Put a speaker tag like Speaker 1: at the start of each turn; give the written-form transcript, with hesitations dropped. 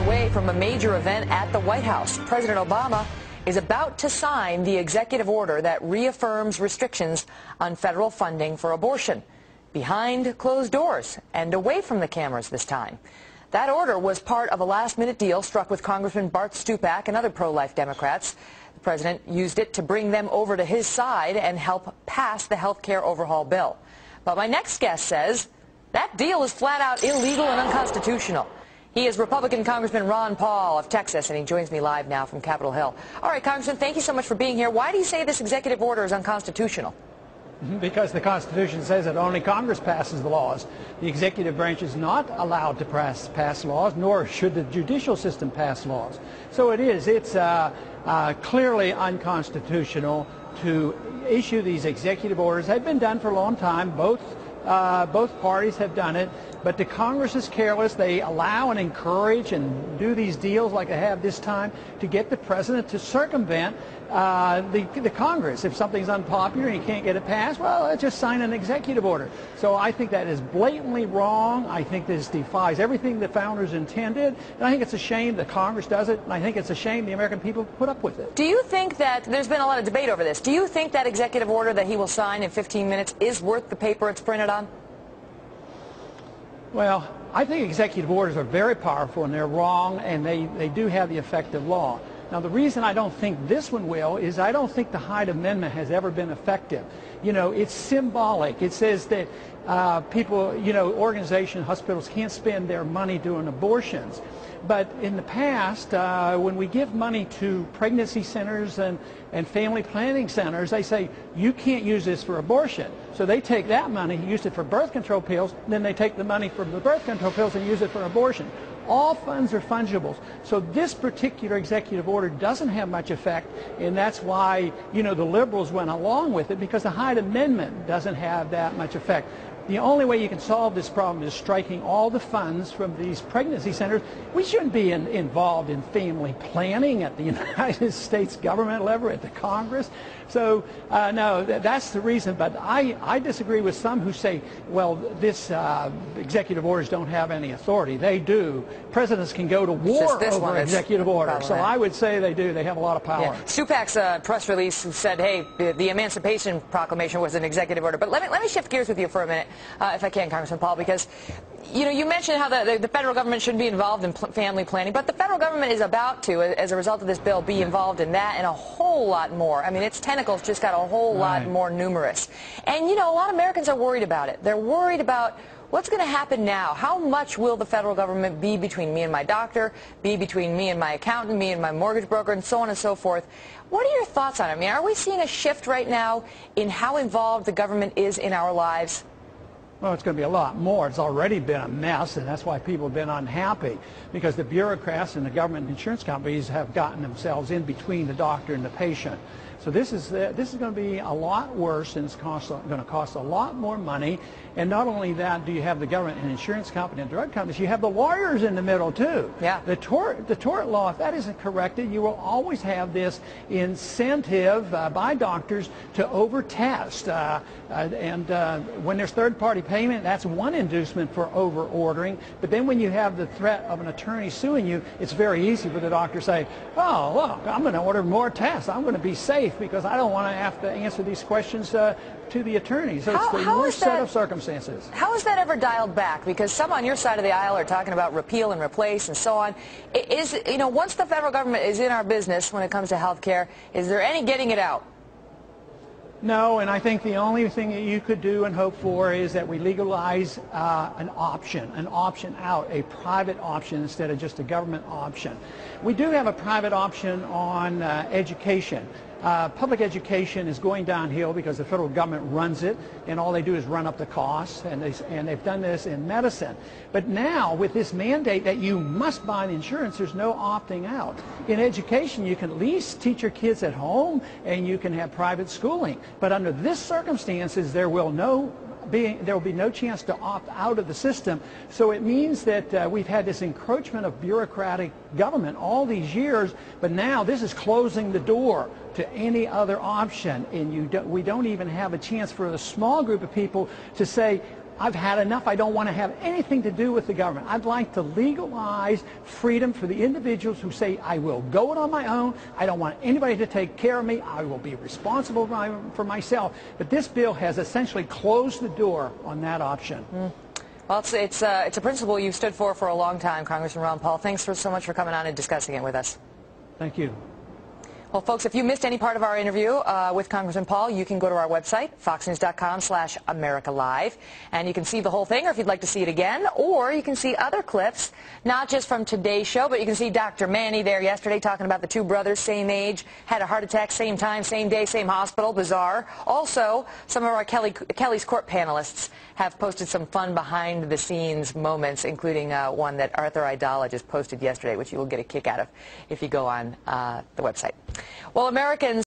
Speaker 1: away from a major event at the White House. President Obama is about to sign the executive order that reaffirms restrictions on federal funding for abortion, behind closed doors and away from the cameras this time. That order was part of a last-minute deal struck with Congressman Bart Stupak and other pro-life Democrats. The president used it to bring them over to his side and help pass the health care overhaul bill. But my next guest says that deal is flat out illegal and unconstitutional. He is Republican Congressman Ron Paul of Texas, and he joins me live now from Capitol Hill. All right, Congressman, thank you so much for being here. Why do you say this executive order is unconstitutional?
Speaker 2: Because the Constitution says that only Congress passes the laws. The executive branch is not allowed to pass laws, nor should the judicial system pass laws. So it's clearly unconstitutional to issue these executive orders. They've been done for a long time. Both parties have done it, but the Congress is careless. They allow and encourage and do these deals like they have this time to get the president to circumvent the Congress. If something's unpopular and you can't get it passed, well, let's just sign an executive order. So I think that is blatantly wrong. I think this defies everything the founders intended, and I think it's a shame that Congress does it, and I think it's a shame the American people put up with it.
Speaker 1: Do you think that there's been a lot of debate over this? Do you think that executive order that he will sign in 15 minutes is worth the paper it's printed on?
Speaker 2: Well, I think executive orders are very powerful, and they're wrong, and they do have the effect of law. Now, the reason I don't think this one will is I don't think the Hyde Amendment has ever been effective. You know, it's symbolic. It says that people, you know, organizations, hospitals can't spend their money doing abortions. But in the past, when we give money to pregnancy centers and family planning centers, they say, you can't use this for abortion. So they take that money, use it for birth control pills, then they take the money from the birth control pills and use it for abortion. All funds are fungible. So this particular executive order doesn't have much effect, and that's why, you know, the liberals went along with it, because the Hyde Amendment doesn't have that much effect. The only way you can solve this problem is striking all the funds from these pregnancy centers. We shouldn't be involved in family planning at the United States government level, at the Congress. So, no, that's the reason. But I disagree with some who say, well, this executive orders don't have any authority. They do. Presidents can go to war over executive orders. So I would say they do. They have a lot of power.
Speaker 1: Yeah. Stupak's press release said, hey, the Emancipation Proclamation was an executive order. But let me shift gears with you for a minute. If I can, Congressman Paul, because you mentioned how the federal government shouldn't be involved in family planning, but the federal government is about to, as a result of this bill, be involved in that and a whole lot more. I mean, its tentacles just got a whole lot more numerous. And, you know, a lot of Americans are worried about it. They're worried about what's going to happen now. How much will the federal government be between me and my doctor, be between me and my accountant, me and my mortgage broker, and so on and so forth? What are your thoughts on it? I mean, are we seeing a shift right now in how involved the government is in our lives?
Speaker 2: Well, it's going to be a lot more. It's already been a mess, and that's why people have been unhappy, because the bureaucrats and the government and insurance companies have gotten themselves in between the doctor and the patient. So this is going to be a lot worse, and it's going to cost a lot more money. And not only that, do you have the government and insurance company and drug companies, you have the lawyers in the middle too. Yeah. The tort law, if that isn't corrected, you will always have this incentive by doctors to overtest. When there's third-party payment, that's one inducement for over-ordering. But then when you have the threat of an attorney suing you, it's very easy for the doctor to say, oh, look, I'm going to order more tests. I'm going to be safe because I don't want to have to answer these questions to the attorney. So it's the worst set of circumstances.
Speaker 1: How is that ever dialed back? Because some on your side of the aisle are talking about repeal and replace and so on. Once the federal government is in our business when it comes to health care, is there any getting it out?
Speaker 2: No, and I think the only thing that you could do and hope for is that we legalize an option out, a private option instead of just a government option. We do have a private option on education. Public education is going downhill because the federal government runs it, and all they do is run up the costs, and they've done this in medicine. But now, with this mandate that you must buy the insurance, there's no opting out. In education, you can at least teach your kids at home, and you can have private schooling. But under this circumstances, there will be no chance to opt out of the system. So it means that we've had this encroachment of bureaucratic government all these years, but now this is closing the door to any other option, and we don't even have a chance for a small group of people to say, I've had enough. I don't want to have anything to do with the government. I'd like to legalize freedom for the individuals who say, I will go it on my own. I don't want anybody to take care of me. I will be responsible for myself. But this bill has essentially closed the door on that option.
Speaker 1: Well, it's a principle you've stood for a long time, Congressman Ron Paul. Thanks so much for coming on and discussing it with us.
Speaker 2: Thank you.
Speaker 1: Well, folks, if you missed any part of our interview with Congressman Paul, you can go to our website, foxnews.com/AmericaLive, and you can see the whole thing, or if you'd like to see it again, or you can see other clips, not just from today's show, but you can see Dr. Manny there yesterday talking about the two brothers, same age, had a heart attack, same time, same day, same hospital, bizarre. Also, some of our Kelly's Court panelists have posted some fun behind-the-scenes moments, including one that Arthur Aidala just posted yesterday, which you will get a kick out of if you go on the website. Well, Americans